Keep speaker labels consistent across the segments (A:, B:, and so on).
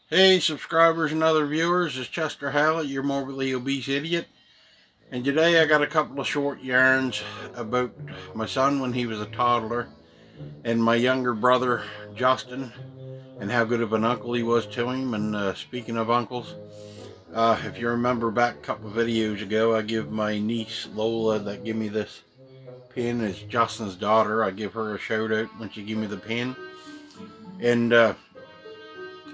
A: Hey subscribers and other viewers, it's Chester Hallett, your morbidly obese idiot. And today I got a couple of short yarns about my son when he was a toddler and my younger brother Justin and how good of an uncle he was to him. And speaking of uncles, if you remember back a couple of videos ago, I give my niece Lola that gave me this pin, it's Justin's daughter, I give her a shout out when she gave me the pin. And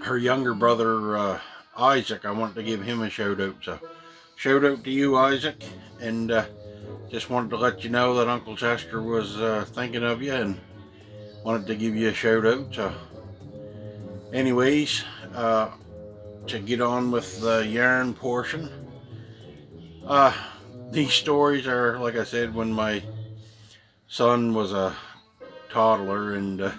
A: her younger brother Isaac, I want to give him a shout out. So shout out to you, Isaac, and just wanted to let you know that Uncle Chester was thinking of you and wanted to give you a shout out. So anyways, to get on with the yarn portion, these stories are, like I said, when my son was a toddler, and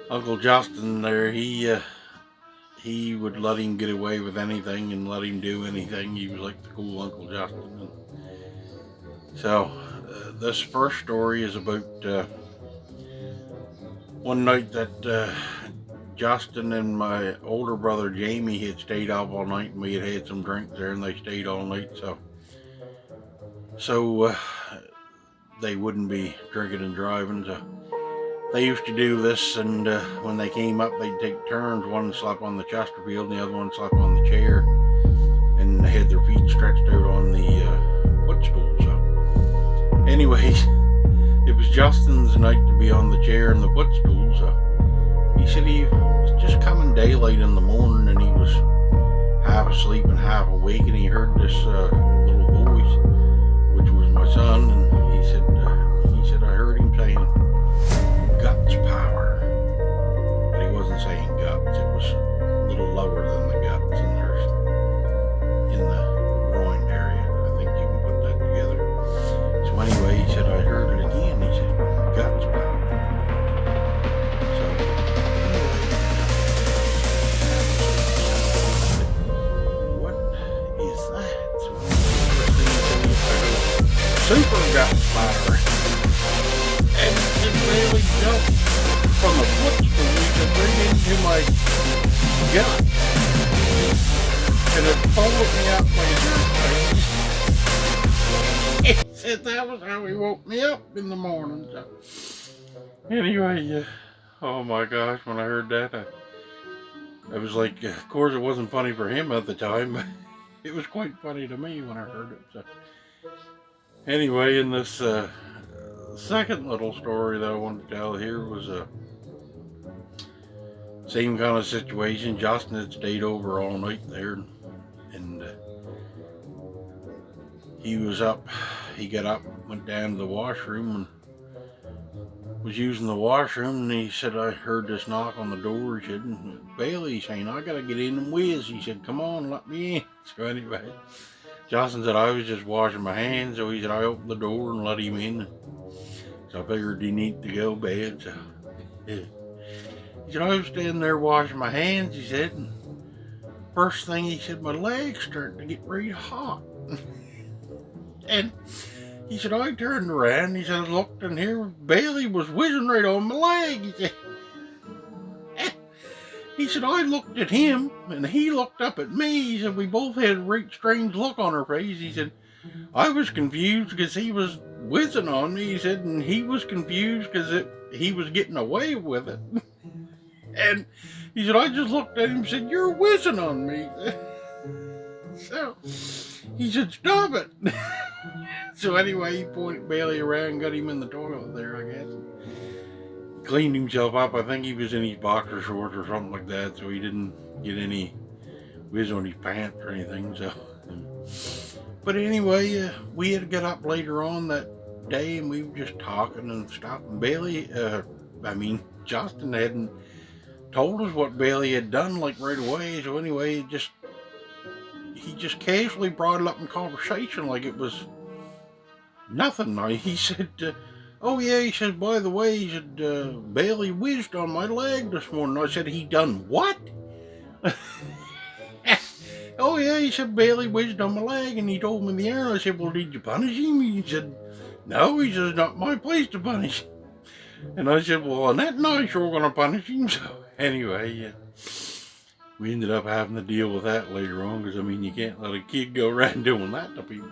A: Uncle Justin there, he would let him get away with anything and let him do anything. He was like the cool Uncle Justin. So this first story is about one night that Justin and my older brother Jamie had stayed up all night, and we had some drinks there, and they stayed all night. So they wouldn't be drinking and driving. So they used to do this, and when they came up, they'd take turns. One slept on the Chesterfield and the other one slept on the chair, and they had their feet stretched out on the footstool. So anyways, it was Justin's night to be on the chair and the footstool. So he said he was just coming daylight in the morning, and he was half asleep and half awake, and he heard this little voice, which was my son, and he said I heard him saying guts power, but he wasn't saying guts. It was a little lower than the guts, and there's in the groin area. I think you can put that together. So anyway, he said I heard it again. He said guts power. So anyway, what is that? So super guts power. And it really jumped from the footstool to bring into my gut, and it folded me out my ear. He said that was how he woke me up in the morning. So anyway, oh my gosh, when I heard that, I was like, of course it wasn't funny for him at the time, but it was quite funny to me when I heard it. So anyway, in this second little story that I wanted to tell here was a same kind of situation. Justin had stayed over all night there, and he was up. He got up, went down to the washroom, and was using the washroom, and he said, I heard this knock on the door. He said, Bailey saying, I gotta get in and whiz. He said, come on, let me in. So anyway, Justin said, I was just washing my hands. So he said, I opened the door and let him in. So I figured he needed to go to bed. So yeah. He said, I was standing there washing my hands, he said, and first thing he said, my leg's starting to get really hot. And he said, I turned around, he said, I looked, and here Bailey was whizzing right on my leg. He said, I looked at him, and he looked up at me. He said, we both had a right strange look on our face. He said, I was confused because he was whizzing on me, he said, and he was confused because he was getting away with it. And he said, I just looked at him and said, you're whizzing on me. So he said, stop it. So anyway, he pointed Bailey around, got him in the toilet there, I guess. Cleaned himself up. I think he was in his boxer shorts or something like that, so he didn't get any whiz on his pants or anything. So but anyway, we had to get up later on that day, and we were just talking and stuff. And Justin hadn't told us what Bailey had done like right away. So anyway, he just casually brought it up in conversation like it was nothing. He said, oh yeah, he said, by the way, he said, Bailey whizzed on my leg this morning. I said, he done what? Oh yeah, he said, Bailey whizzed on my leg, and he told me in the air. I said, well, did you punish him? He said, no. He said, it's not my place to punish him. And I said, well, on that night, you're going to punish him. So anyway, we ended up having to deal with that later on, because I mean, you can't let a kid go around doing that to people.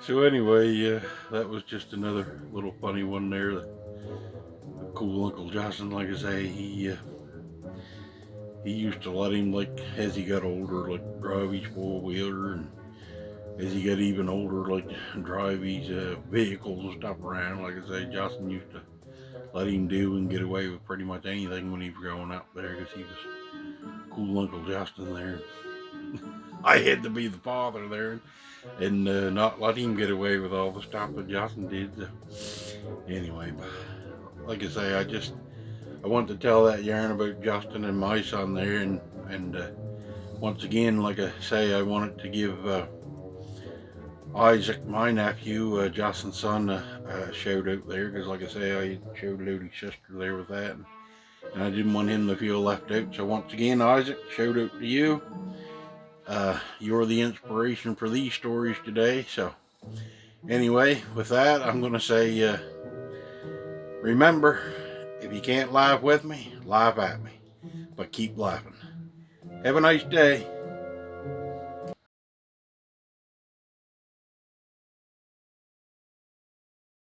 A: So anyway, that was just another little funny one there. The cool Uncle Justin, like I say, he used to let him, like, as he got older, like, drive his four-wheeler, and as he got even older, like, drive his vehicles and stuff around. Like I say, Justin used to let him do and get away with pretty much anything when he was growing up there, because he was cool Uncle Justin there. I had to be the father there and not let him get away with all the stuff that Justin did. So anyway, like I say, I want to tell that yarn about Justin and my son there, and once again, like I say, I wanted to give Isaac, my nephew, Justin's son, a shout out there, because like I say, I showed out his sister there with that, and I didn't want him to feel left out. So once again, Isaac, shout out to you. You're the inspiration for these stories today. So anyway, with that, I'm going to say, remember, if you can't laugh with me, laugh at me, but keep laughing. Have a nice day.